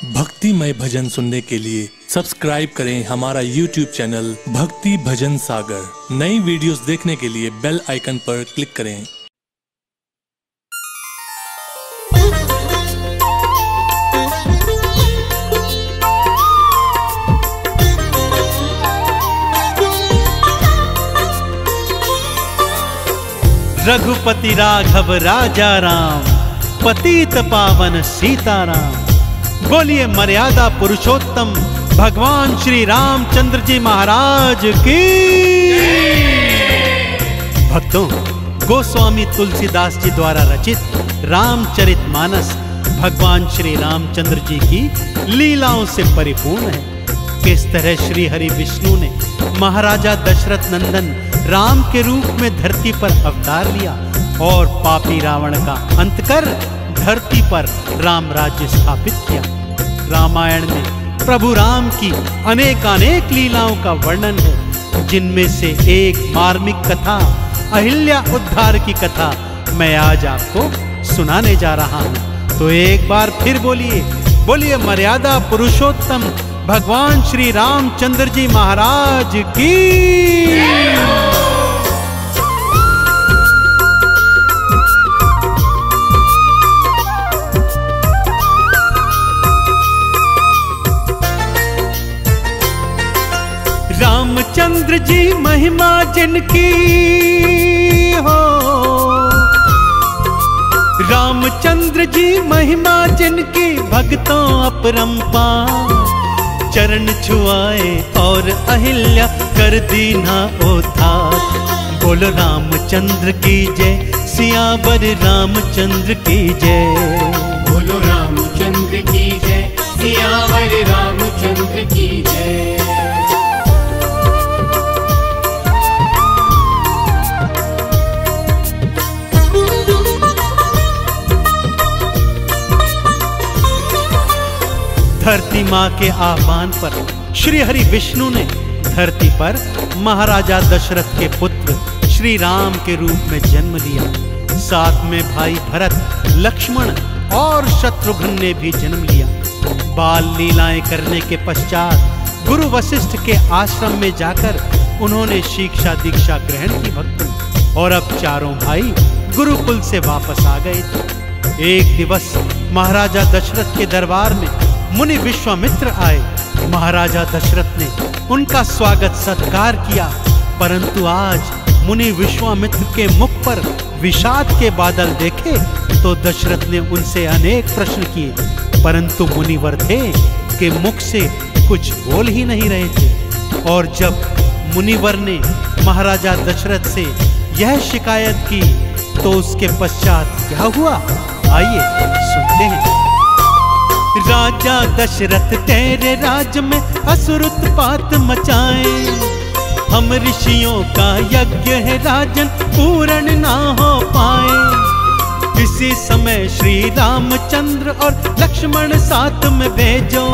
भक्तिमय भजन सुनने के लिए सब्सक्राइब करें हमारा YouTube चैनल भक्ति भजन सागर। नई वीडियोस देखने के लिए बेल आइकन पर क्लिक करें। रघुपति राघव राजा राम, पतित पावन सीताराम। बोलिए मर्यादा पुरुषोत्तम भगवान श्री रामचंद्र जी महाराज की। भक्तों, गोस्वामी तुलसीदास जी द्वारा रचित रामचरितमानस भगवान श्री रामचंद्र जी की लीलाओं से परिपूर्ण है। किस तरह श्री हरि विष्णु ने महाराजा दशरथ नंदन राम के रूप में धरती पर अवतार लिया और पापी रावण का अंत कर धरती पर राम राज्य स्थापित किया। रामायण में प्रभु राम की अनेकानेक लीलाओं का वर्णन है, जिनमें से एक मार्मिक कथा अहिल्या उद्धार की कथा मैं आज आपको सुनाने जा रहा हूं। तो एक बार फिर बोलिए मर्यादा पुरुषोत्तम भगवान श्री रामचंद्र जी महाराज की। रामचंद्र जी महिमा जिनकी हो, रामचंद्र जी महिमा जिनकी भक्तों अपरंपार। चरण छुआए और अहिल्या कर दीना उद्धार। बोलो रामचंद्र की जय, सियावर रामचंद्र की जय। बोलो रामचंद्र की जय, सियावर रामचंद्र की जय। धरती माँ के आह्वान पर श्री हरि विष्णु ने धरती पर महाराजा दशरथ के पुत्र श्री राम के रूप में जन्म लिया। साथ में भाई भरत, लक्ष्मण और शत्रुघ्न ने भी जन्म लिया। बाल लीलाएं करने के पश्चात गुरु वशिष्ठ के आश्रम में जाकर उन्होंने शिक्षा दीक्षा ग्रहण की भक्तों, और अब चारों भाई गुरुकुल से वापस आ गए थे। एक दिवस महाराजा दशरथ के दरबार में मुनि विश्वामित्र आए। महाराजा दशरथ ने उनका स्वागत सत्कार किया, परंतु आज मुनि विश्वामित्र के मुख पर विषाद के बादल देखे तो दशरथ ने उनसे अनेक प्रश्न किए, परंतु मुनिवर थे कि मुख से कुछ बोल ही नहीं रहे थे। और जब मुनिवर ने महाराजा दशरथ से यह शिकायत की तो उसके पश्चात क्या हुआ, आइए सुनते हैं। राजा दशरथ तेरे राज में असुर उत्पात मचाए। हम ऋषियों का यज्ञ है राजन, पूर्ण ना हो पाए। इसी समय श्री रामचंद्र और लक्ष्मण साथ में भेजो।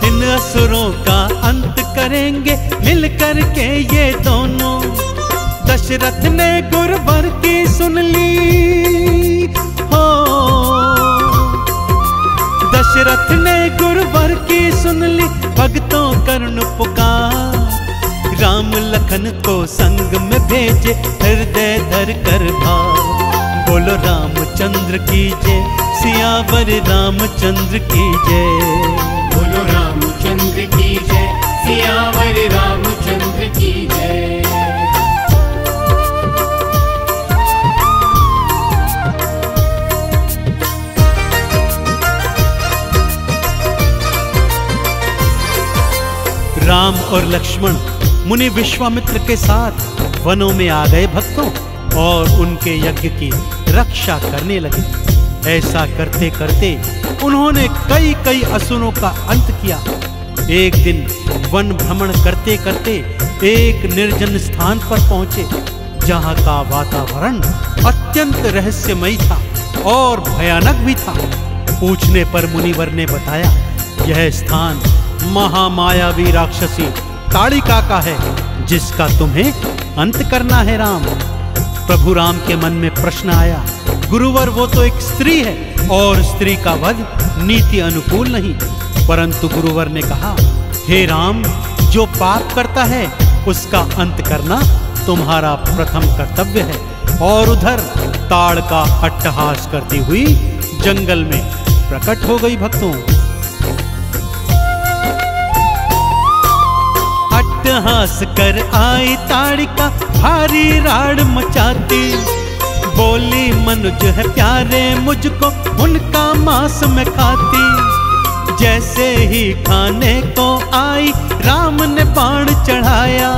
इन असुरों का अंत करेंगे मिलकर के ये दोनों। दशरथ ने गुरुवर की सुन ली हो, दशरथ ने गुरुवर की सुन ली भक्तों करुण पुकार। राम लखन को संग में भेजे हृदय धर कर भार। बोलो रामचंद्र की जय, सियावर रामचंद्र की जय। बोलो रामचंद्र की जय, सियावर रामचंद्र की जय। राम और लक्ष्मण मुनि विश्वामित्र के साथ वनों में आ गए भक्तों, और उनके यज्ञ की रक्षा करने लगे। ऐसा करते करते उन्होंने कई असुरों का अंत किया। एक दिन वन भ्रमण करते करते एक निर्जन स्थान पर पहुंचे, जहां का वातावरण अत्यंत रहस्यमयी था और भयानक भी था। पूछने पर मुनिवर ने बताया, यह स्थान महामायावी राक्षसी ताड़िका का है, जिसका तुम्हें अंत करना है राम। प्रभु राम के मन में प्रश्न आया, गुरुवर वो तो एक स्त्री है, और स्त्री का वध नीति अनुकूल नहीं। परंतु गुरुवर ने कहा, हे राम, जो पाप करता है उसका अंत करना तुम्हारा प्रथम कर्तव्य है। और उधर ताड़ का अट्टहास करती हुई जंगल में प्रकट हो गई भक्तों। अट्टहास कर आई ताड़िका भारी राड़ मचाती, बोली मनुज है प्यारे मुझको उनका मांस में खाती। जैसे ही खाने को आई राम ने बाण चढ़ाया,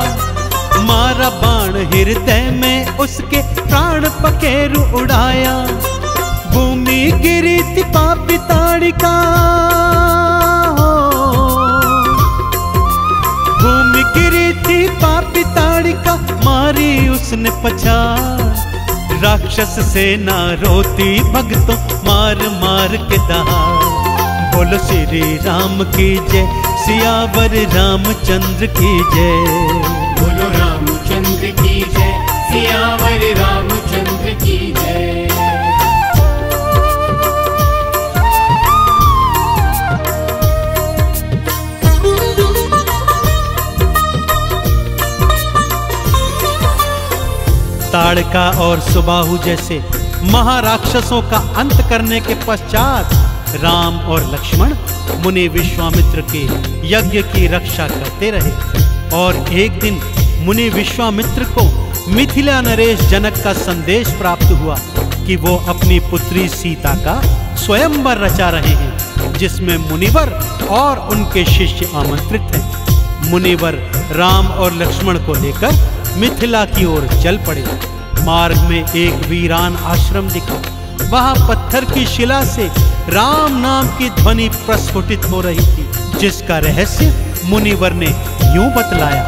मारा बाण हृदय में उसके प्राण पखेरु उड़ाया। भूमि गिरी थी पापी ताड़िका, भूमि गिरी थी पापी ताड़िका, मारी उसने पछाड़। राक्षस सेना रोती भक्तों मार मार के दहाड़। बोलो श्री राम की जय, सियावर रामचंद्र की जय। बोलो रामचंद्र की जय, सियावर रामचंद्र की जय। ताड़का और सुबाहु जैसे महाराक्षसों का अंत करने के पश्चात राम और लक्ष्मण मुनि विश्वामित्र के यज्ञ की रक्षा करते रहे। और एक दिन मुनि विश्वामित्र को मिथिला नरेश जनक का संदेश प्राप्त हुआ कि वो अपनी पुत्री सीता का स्वयंवर रचा रहे हैं, जिसमें मुनिवर और उनके शिष्य आमंत्रित हैं। मुनिवर राम और लक्ष्मण को लेकर मिथिला की ओर चल पड़े। मार्ग में एक वीरान आश्रम दिखा। वहां पत्थर की शिला से राम नाम की ध्वनि प्रस्फुटित हो रही थी, जिसका रहस्य मुनिवर ने यूं बतलाया।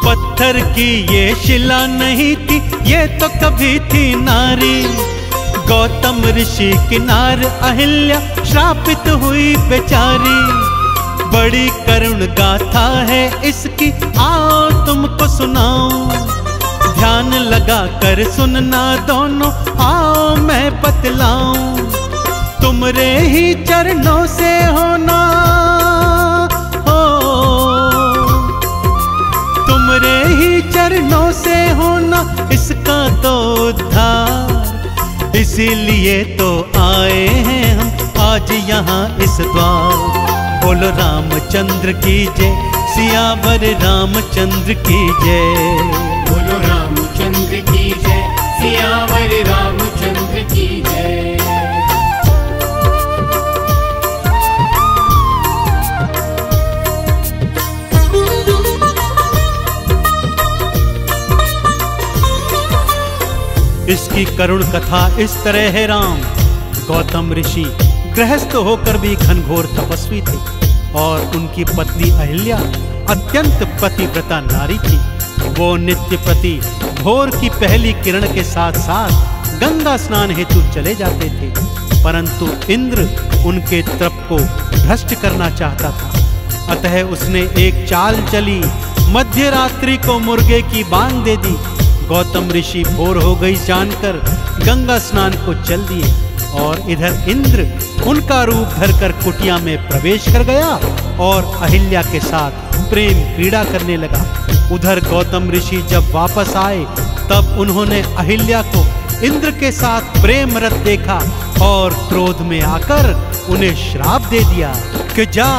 पत्थर की ये शिला नहीं थी, ये तो कभी थी नारी। गौतम ऋषि किनार अहिल्या श्रापित हुई बेचारी। बड़ी करुण गाथा है इसकी, आओ तुमको सुनाऊं। ध्यान लगा कर सुनना दोनों, आओ मैं बतलाऊं। तुमरे ही चरणों से होना हो, तुमरे ही चरणों से होना इसका तो उद्धार। इसीलिए तो आए हैं हम आज यहाँ इस द्वार। बोलो रामचंद्र की जय, सियावर रामचंद्र की जय। बोलो रामचंद्र की जय, सियावर रामचंद्र की जय। इसकी करुण कथा इस तरह है राम। गौतम ऋषि गृहस्थ होकर भी घनघोर तपस्वी थे और उनकी पत्नी अहिल्या अत्यंत पतिव्रता नारी थी। वो नित्य प्रति भोर की पहली किरण के साथ साथ गंगा स्नान हेतु चले जाते थे, परंतु इंद्र उनके तप को भ्रष्ट करना चाहता था। अतः उसने एक चाल चली, मध्य रात्रि को मुर्गे की बांग दे दी। गौतम ऋषि भोर हो गई जानकर गंगा स्नान को चल दिए और इधर इंद्र उनका रूप धरकर कुटिया में प्रवेश कर गया और अहिल्या के साथ प्रेम क्रीड़ा करने लगा। उधर गौतम ऋषि जब वापस आए तब उन्होंने अहिल्या को इंद्र के साथ प्रेम रत देखा और क्रोध में आकर उन्हें श्राप दे दिया कि जा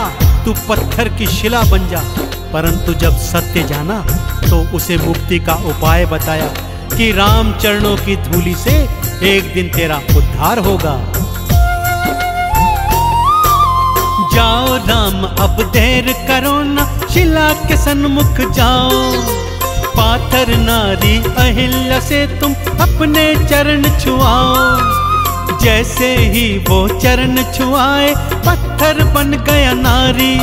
तू पत्थर की शिला बन जा। परंतु जब सत्य जाना तो उसे मुक्ति का उपाय बताया कि राम चरणों की धूलि से एक दिन तेरा उद्धार होगा। जाओ राम अब देर करो ना, शिला के सन्मुख जाओ। पाथर नारी अहिल्या से तुम अपने चरण छुआओ। जैसे ही वो चरण छुआए पत्थर बन गया नारी।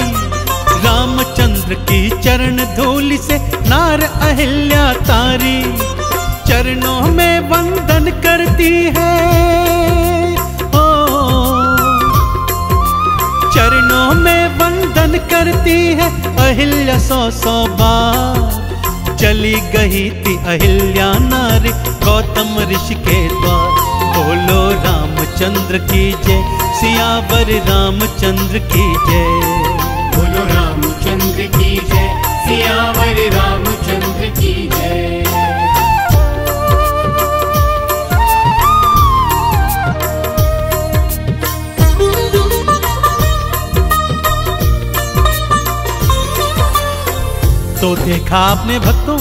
रामचंद्र की चरण धूलि से नार अहिल्या तारी। चरणों में वंदन करती है, चरणों में वंदन करती है अहिल्या 100 बार। चली गई थी अहिल्या नारी गौतम ऋषि के द्वार। बोलो राम रामचंद्र की जय, सियावर रामचंद्र की जय। बोलो रामचंद्र की जय, सियावर रामचंद्र की जय। तो देखा आपने भक्तों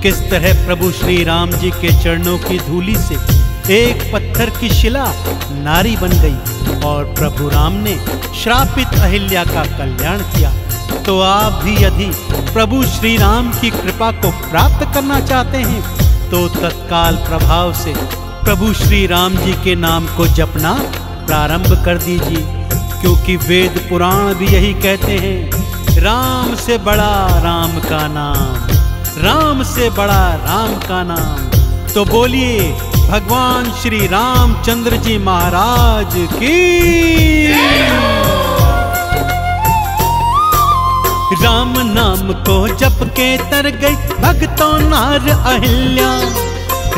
किस तरह प्रभु श्री राम जी के चरणों की धूलि से एक पत्थर की शिला नारी बन गई और प्रभु राम ने श्रापित अहिल्या का कल्याण किया। तो आप भी यदि प्रभु श्री राम की कृपा को प्राप्त करना चाहते हैं तो तत्काल प्रभाव से प्रभु श्री राम जी के नाम को जपना प्रारंभ कर दीजिए, क्योंकि वेद पुराण भी यही कहते हैं, राम से बड़ा राम का नाम, राम से बड़ा राम का नाम। तो बोलिए भगवान श्री रामचंद्र जी महाराज की। राम नाम को जप के तर गई भक्तों नार अहिल्या,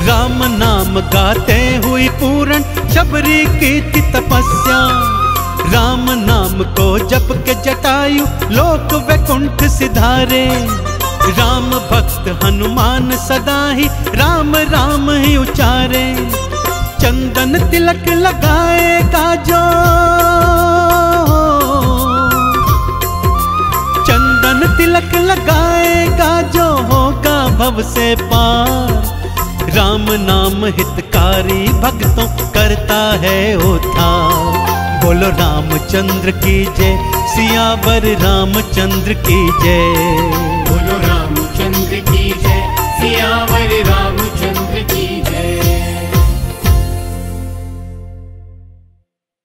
राम नाम गाते हुई पूर्ण शबरी की तपस्या। राम नाम को जप के जटायु लोक वैकुंठ सिधारे, राम भक्त हनुमान सदा ही राम राम ही उचारे। चंदन तिलक लगाएगा जो, चंदन तिलक लगाएगा जो होगा भव से पार। राम नाम हितकारी भक्तों करता है उद्धार। बोलो रामचंद्र की जय, सियावर रामचंद्र की जय।